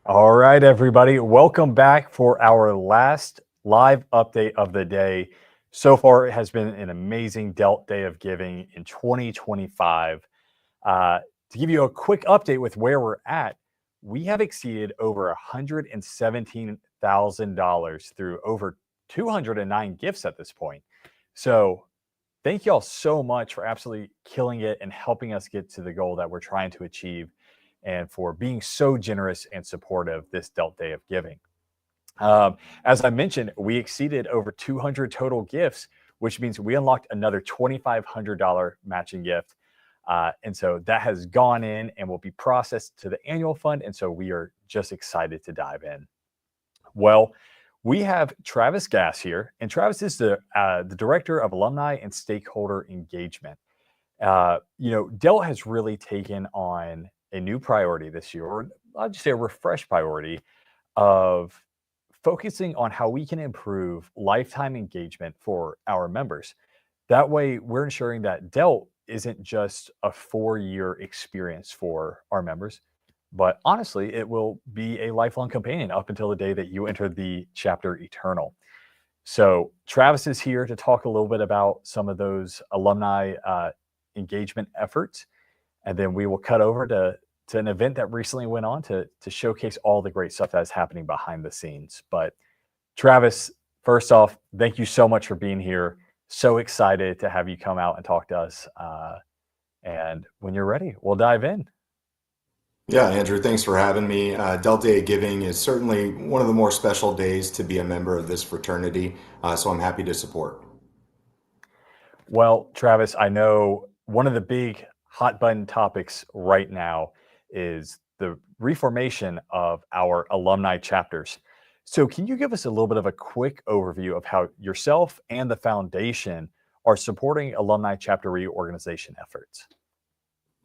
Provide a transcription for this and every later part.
All right, everybody. Welcome back for our last live update of the day. So far, it has been an amazing Delt Day of Giving in 2025. To give you a quick update with where we're at, we have exceeded over $117,000 through over 209 gifts at this point. So, thank y'all so much for absolutely killing it and helping us get to the goal that we're trying to achieve and for being so generous and supportive this Delt Day of Giving. As I mentioned, we exceeded over 200 total gifts, which means we unlocked another $2,500 matching gift. And so that has gone in and will be processed to the annual fund. And so we are just excited to dive in. Well, we have Travis Gass here, and Travis is the director of alumni and stakeholder engagement. Dell has really taken on a new priority this year, or I'll just say a refresh priority of focusing on how we can improve lifetime engagement for our members. That way, we're ensuring that Dell isn't just a 4-year experience for our members, but honestly, it will be a lifelong companion up until the day that you enter the chapter eternal. So, Travis is here to talk a little bit about some of those alumni engagement efforts. And then we will cut over to an event that recently went on to showcase all the great stuff that's happening behind the scenes. But Travis, first off, thank you so much for being here. So excited to have you come out and talk to us. And when you're ready, we'll dive in. Yeah, Andrew, thanks for having me. Delt Day of Giving is certainly one of the more special days to be a member of this fraternity, so I'm happy to support. Well, Travis, I know one of the big hot button topics right now is the reformation of our alumni chapters. So, can you give us a little bit of a quick overview of how yourself and the foundation are supporting alumni chapter reorganization efforts?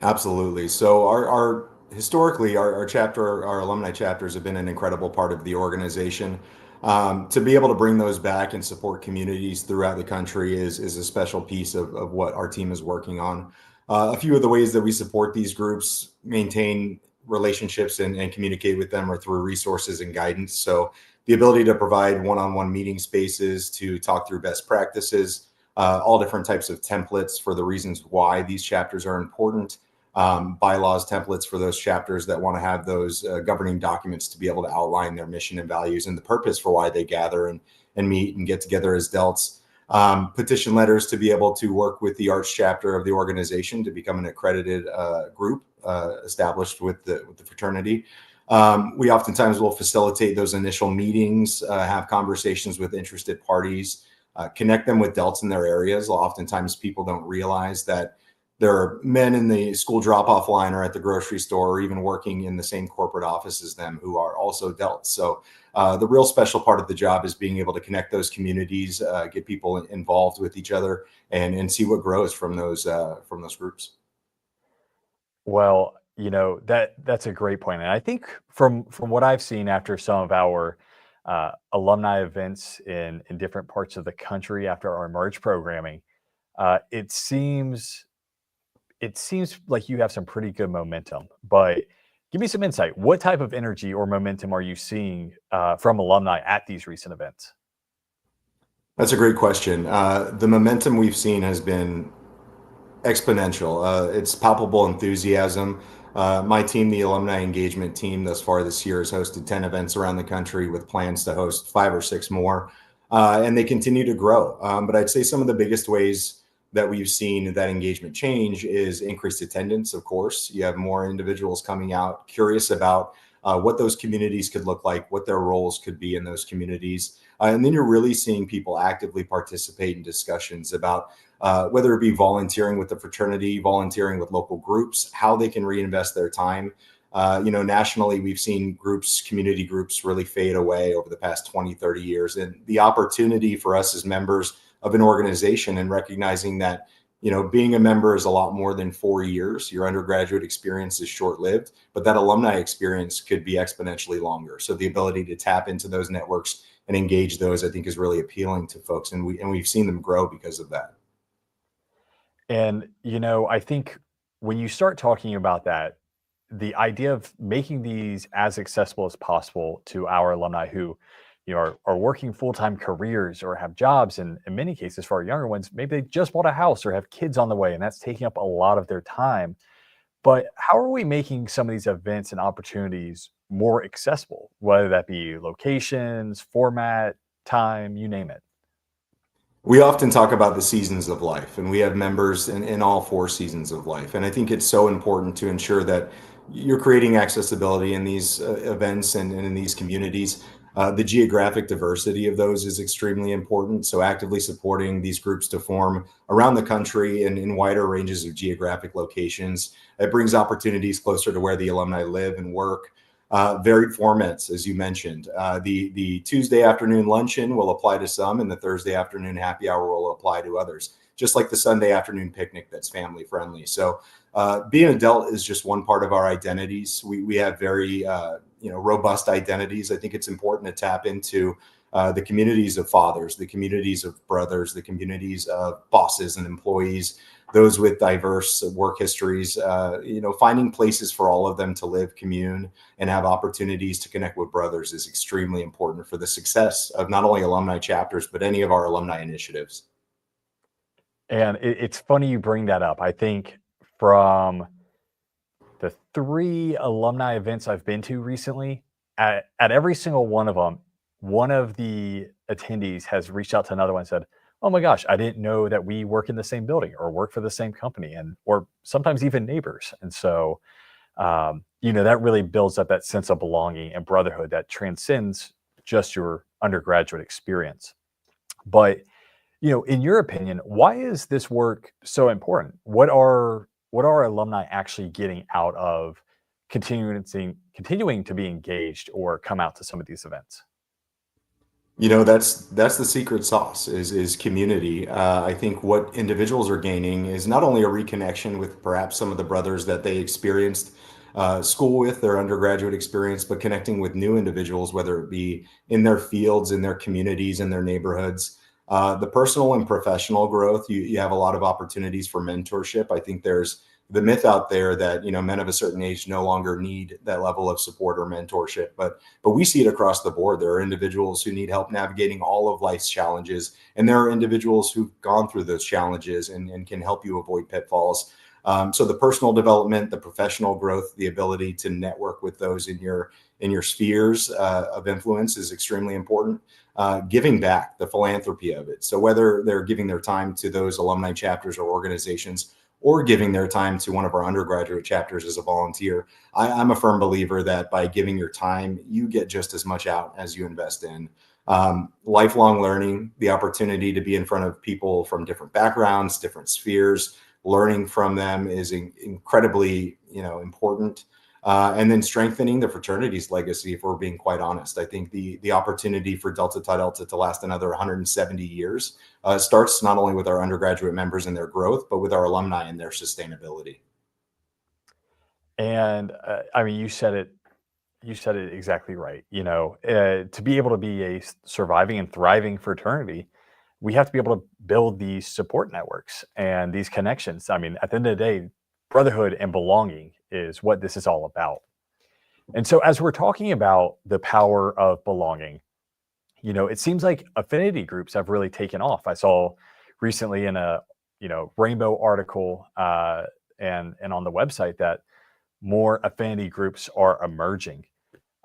Absolutely. So our historically our chapter, our alumni chapters have been an incredible part of the organization. To be able to bring those back and support communities throughout the country is a special piece of what our team is working on. A few of the ways that we support these groups, maintain relationships and communicate with them are through resources and guidance. So the ability to provide one-on-one meeting spaces to talk through best practices, all different types of templates for the reasons why these chapters are important, bylaws, templates for those chapters that want to have those governing documents to be able to outline their mission and values and the purpose for why they gather and meet and get together as delts. Petition letters to be able to work with the arts chapter of the organization to become an accredited group established with the fraternity. We oftentimes will facilitate those initial meetings, have conversations with interested parties, connect them with delts in their areas. Oftentimes people don't realize that there are men in the school drop-off line or at the grocery store or even working in the same corporate office as them who are also delts. So the real special part of the job is being able to connect those communities, get people involved with each other, and see what grows from those groups. Well, that's a great point, and I think from what I've seen after some of our alumni events in different parts of the country after our merge programming, uh, it seems it seems like you have some pretty good momentum. But give me some insight. What type of energy or momentum are you seeing from alumni at these recent events? That's a great question. The momentum we've seen has been exponential. It's palpable enthusiasm. My team, the alumni engagement team, thus far this year has hosted 10 events around the country with plans to host 5 or 6 more. And they continue to grow. But I'd say some of the biggest ways that we've seen that engagement change is increased attendance, of course. You have more individuals coming out curious about what those communities could look like, what their roles could be in those communities. And then you're really seeing people actively participate in discussions about whether it be volunteering with the fraternity, volunteering with local groups, how they can reinvest their time. Nationally, we've seen groups, community groups really fade away over the past 20, 30 years. And the opportunity for us as members of an organization and recognizing that, being a member is a lot more than 4 years. Your undergraduate experience is short-lived, but that alumni experience could be exponentially longer. So the ability to tap into those networks and engage those, I think, is really appealing to folks. And we've seen them grow because of that. And I think when you start talking about that, the idea of making these as accessible as possible to our alumni who, are working full-time careers or have jobs, and in many cases for our younger ones, maybe they just bought a house or have kids on the way, and that's taking up a lot of their time. But how are we making some of these events and opportunities more accessible, whether that be locations, format, time, you name it? We often talk about the seasons of life, and we have members in all four seasons of life. And I think it's so important to ensure that you're creating accessibility in these events and in these communities. The geographic diversity of those is extremely important. So, actively supporting these groups to form around the country and in wider ranges of geographic locations. It brings opportunities closer to where the alumni live and work. Varied formats, as you mentioned. The Tuesday afternoon luncheon will apply to some, and the Thursday afternoon happy hour will apply to others. Just like the Sunday afternoon picnic that's family friendly. So, being a Delt is just one part of our identities. We have very robust identities. I think it's important to tap into the communities of fathers, the communities of brothers, the communities of bosses and employees, those with diverse work histories, finding places for all of them to live, commune, and have opportunities to connect with brothers is extremely important for the success of not only alumni chapters, but any of our alumni initiatives. And it's funny you bring that up. I think from the three alumni events I've been to recently, at every single one of them, one of the attendees has reached out to another one and said, "Oh my gosh, I didn't know that we work in the same building or work for the same company," and or sometimes even neighbors. And so, that really builds up that sense of belonging and brotherhood that transcends just your undergraduate experience. But in your opinion, why is this work so important? What are alumni actually getting out of continuing to be engaged or come out to some of these events? That's the secret sauce is community. I think what individuals are gaining is not only a reconnection with perhaps some of the brothers that they experienced school with, their undergraduate experience, but connecting with new individuals, whether it be in their fields, in their communities, in their neighborhoods. The personal and professional growth, you have a lot of opportunities for mentorship. I think there's the myth out there that men of a certain age no longer need that level of support or mentorship, but we see it across the board. There are individuals who need help navigating all of life's challenges, and there are individuals who've gone through those challenges and can help you avoid pitfalls. So the personal development, the professional growth, the ability to network with those in your spheres of influence is extremely important. Giving back, the philanthropy of it. So whether they're giving their time to those alumni chapters or organizations, or giving their time to one of our undergraduate chapters as a volunteer, I'm a firm believer that by giving your time, you get just as much out as you invest in. Lifelong learning, the opportunity to be in front of people from different backgrounds, different spheres, learning from them is incredibly, important. And then strengthening the fraternity's legacy, if we're being quite honest. I think the opportunity for Delta Tau Delta to last another 170 years starts not only with our undergraduate members and their growth, but with our alumni and their sustainability. And I mean, you said it exactly right. To be able to be a surviving and thriving fraternity, we have to be able to build these support networks and these connections. I mean, at the end of the day, brotherhood and belonging is what this is all about. And so, as we're talking about the power of belonging, it seems like affinity groups have really taken off. I saw recently in a Rainbow article and on the website that more affinity groups are emerging.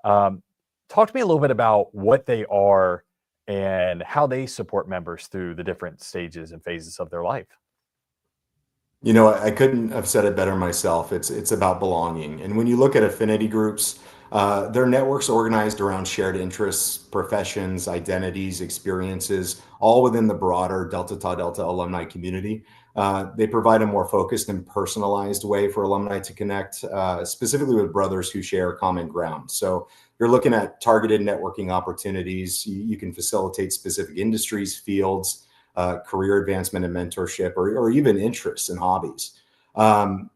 Um, Talk to me a little bit about what they are and how they support members through the different stages and phases of their life. I couldn't have said it better myself. It's about belonging. And when you look at affinity groups, their networks organized around shared interests, professions, identities, experiences, all within the broader Delta Tau Delta alumni community. They provide a more focused and personalized way for alumni to connect, specifically with brothers who share common ground. So you're looking at targeted networking opportunities. You can facilitate specific industries, fields, career advancement and mentorship, or even interests and hobbies.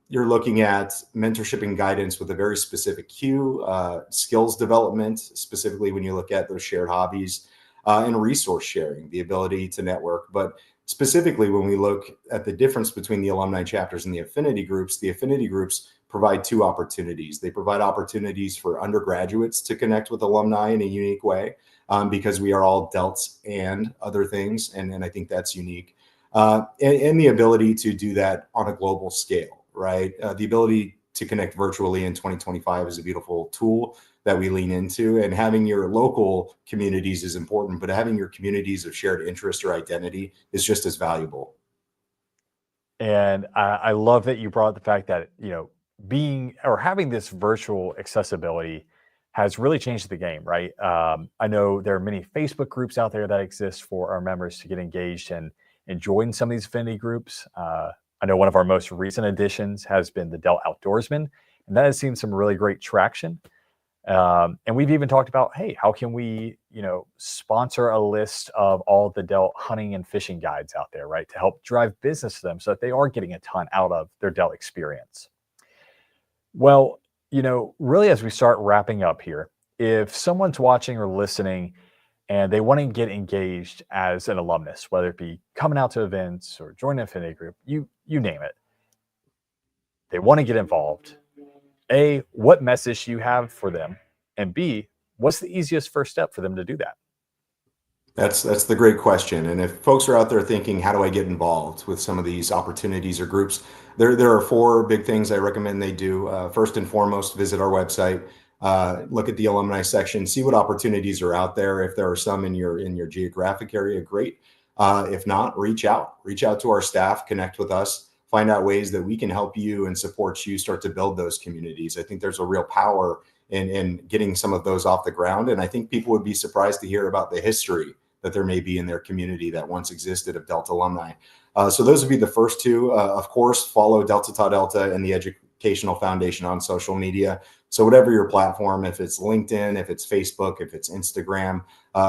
You're looking at mentorship and guidance with a very specific cue, skills development, specifically when you look at those shared hobbies, and resource sharing, the ability to network. But specifically, when we look at the difference between the alumni chapters and the affinity groups provide two opportunities. They provide opportunities for undergraduates to connect with alumni in a unique way, because we are all Delts and other things, and I think that's unique. And the ability to do that on a global scale, right? The ability to connect virtually in 2025 is a beautiful tool that we lean into, and having your local communities is important, but having your communities of shared interest or identity is just as valuable. And I love that you brought up the fact that, being or having this virtual accessibility has really changed the game, right? I know there are many Facebook groups out there that exist for our members to get engaged and join some of these affinity groups. I know one of our most recent additions has been the Delt Outdoorsman, and that has seen some really great traction. And we've even talked about, hey, how can we, sponsor a list of all the Delt hunting and fishing guides out there, right, to help drive business to them so that they are getting a ton out of their Delt experience. Well, really, as we start wrapping up here, if someone's watching or listening and they want to get engaged as an alumnus, whether it be coming out to events or joining an affinity group, you name it, they want to get involved. A, what message do you have for them? And B, what's the easiest first step for them to do that? That's the great question. And if folks are out there thinking, how do I get involved with some of these opportunities or groups? There are four big things I recommend they do. First and foremost, visit our website, look at the alumni section, see what opportunities are out there. If there are some in your geographic area, great. If not, reach out to our staff, connect with us, find out ways that we can help you and support you start to build those communities. I think there's a real power in getting some of those off the ground. And I think people would be surprised to hear about the history that there may be in their community that once existed of Delta alumni. So those would be the first two. Of course, follow Delta Tau Delta and the Educational Foundation on social media. So whatever your platform, if it's LinkedIn, if it's Facebook, if it's Instagram,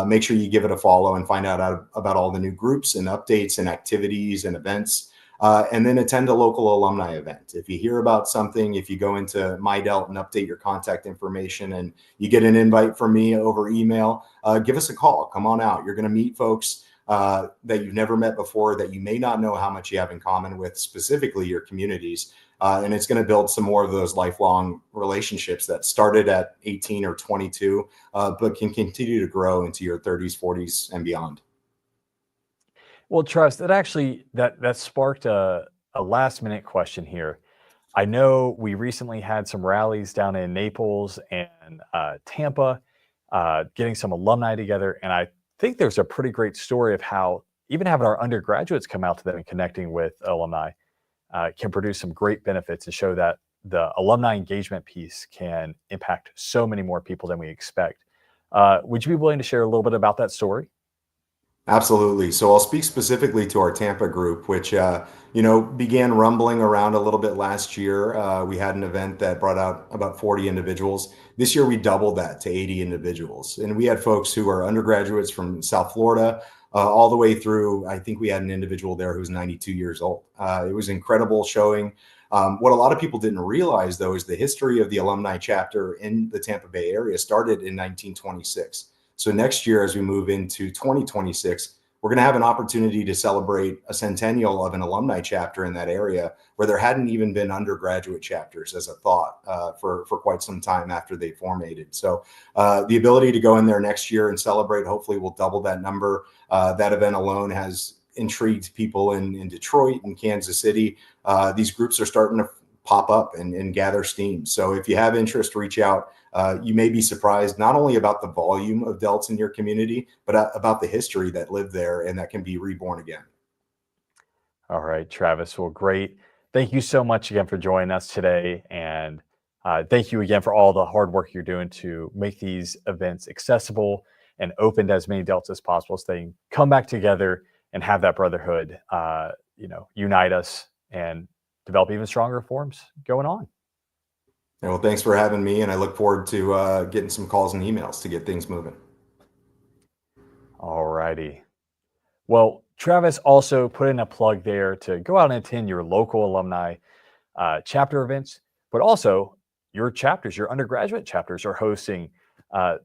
make sure you give it a follow and find out about all the new groups and updates and activities and events. And then attend a local alumni event. If you hear about something, if you go into My Delt and update your contact information and you get an invite from me over email, give us a call. Come on out. You're going to meet folks that you've never met before, that you may not know how much you have in common with, specifically your communities. And it's going to build some more of those lifelong relationships that started at 18 or 22, but can continue to grow into your 30s, 40s, and beyond. Well, Trust, that sparked a last minute question here. I know we recently had some rallies down in Naples and Tampa, getting some alumni together, and I think there's a pretty great story of how even having our undergraduates come out to them and connecting with alumni can produce some great benefits and show that the alumni engagement piece can impact so many more people than we expect. Would you be willing to share a little bit about that story? Absolutely. So I'll speak specifically to our Tampa group, which began rumbling around a little bit last year. We had an event that brought out about 40 individuals. This year we doubled that to 80 individuals, and we had folks who are undergraduates from South Florida, all the way through. I think we had an individual there who's 92 years old. It was incredible showing. What a lot of people didn't realize, though, is the history of the alumni chapter in the Tampa Bay area started in 1926. So next year, as we move into 2026, we're going to have an opportunity to celebrate a centennial of an alumni chapter in that area where there hadn't even been undergraduate chapters as a thought for quite some time after they formated. So the ability to go in there next year and celebrate, hopefully we'll double that number. That event alone has intrigued people in Detroit and Kansas City. These groups are starting to pop up and gather steam. So if you have interest, reach out. You may be surprised not only about the volume of Delts in your community, but about the history that lived there and that can be reborn again. All right, Travis. Well, great. Thank you so much again for joining us today. And thank you again for all the hard work you're doing to make these events accessible and open to as many Delts as possible so they can come back together and have that brotherhood, unite us and develop even stronger forms going on. Well, thanks for having me, and I look forward to getting some calls and emails to get things moving. All righty. Well, Travis also put in a plug there to go out and attend your local alumni chapter events, but also your chapters, your undergraduate chapters are hosting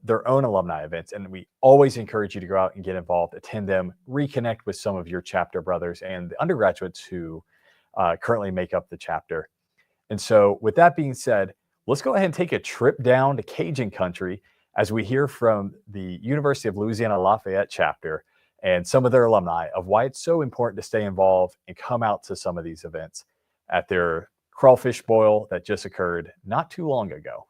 their own alumni events. And we always encourage you to go out and get involved, attend them, reconnect with some of your chapter brothers and the undergraduates who currently make up the chapter. And so, with that being said, let's go ahead and take a trip down to Cajun country as we hear from the University of Louisiana Lafayette chapter and some of their alumni of why it's so important to stay involved and come out to some of these events at their crawfish boil that just occurred not too long ago.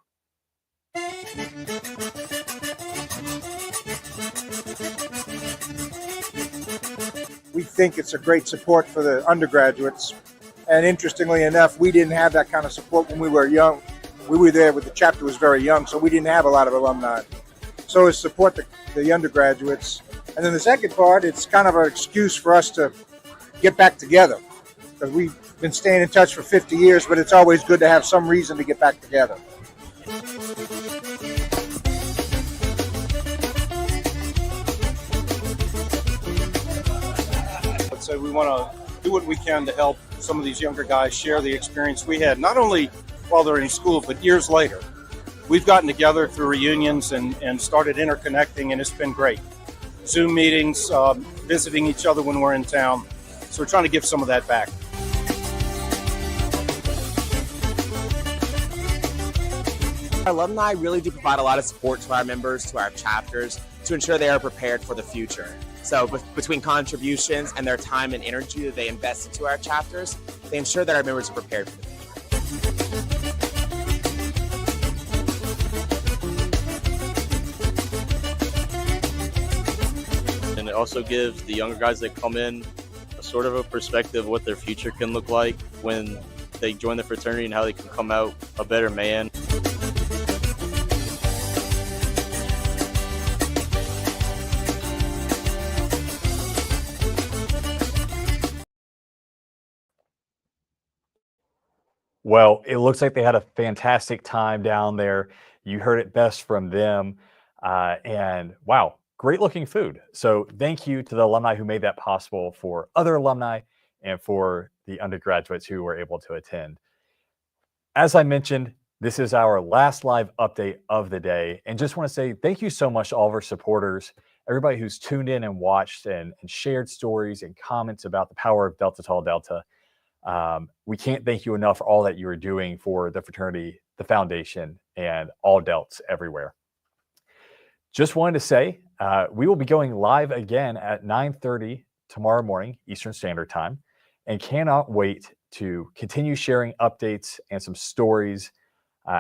We think it's a great support for the undergraduates. And interestingly enough, we didn't have that kind of support when we were young. We were there when the chapter was very young, so we didn't have a lot of alumni. So it's support the undergraduates. And then the second part, it's kind of an excuse for us to get back together. Because we've been staying in touch for 50 years, but it's always good to have some reason to get back together. So we want to do what we can to help some of these younger guys share the experience we had, not only while they're in school, but years later. We've gotten together through reunions and started interconnecting, and it's been great. Zoom meetings, visiting each other when we're in town. So we're trying to give some of that back. Alumni really do provide a lot of support to our members, to our chapters, to ensure they are prepared for the future. So between contributions and their time and energy that they invest into our chapters, they ensure that our members are prepared for the future. And it also gives the younger guys that come in a sort of a perspective of what their future can look like when they join the fraternity and how they can come out a better man. Well, it looks like they had a fantastic time down there. You heard it best from them. And wow, great looking food. So thank you to the alumni who made that possible, for other alumni, and for the undergraduates who were able to attend. As I mentioned, this is our last live update of the day. And just want to say thank you so much to all of our supporters, everybody who's tuned in and watched and shared stories and comments about the power of Delta Tau Delta. We can't thank you enough for all that you are doing for the fraternity, the foundation, and all Delts everywhere. Just wanted to say, we will be going live again at 9:30 tomorrow morning, Eastern Standard Time, and cannot wait to continue sharing updates and some stories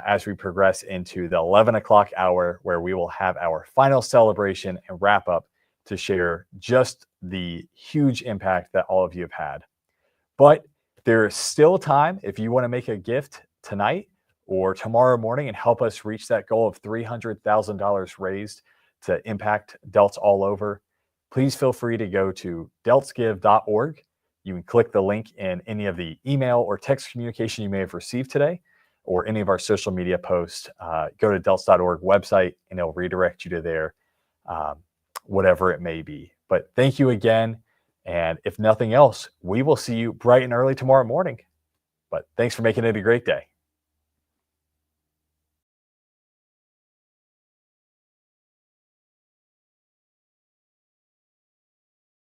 as we progress into the 11 o'clock hour, where we will have our final celebration and wrap up to share just the huge impact that all of you have had. But there's still time if you want to make a gift tonight or tomorrow morning and help us reach that goal of $300,000 raised to impact Delts all over. Please feel free to go to deltsgive.org. You can click the link in any of the email or text communication you may have received today, or any of our social media posts. Go to delts.org website and it'll redirect you to there, whatever it may be. But thank you again. And if nothing else, we will see you bright and early tomorrow morning. But thanks for making it a great day.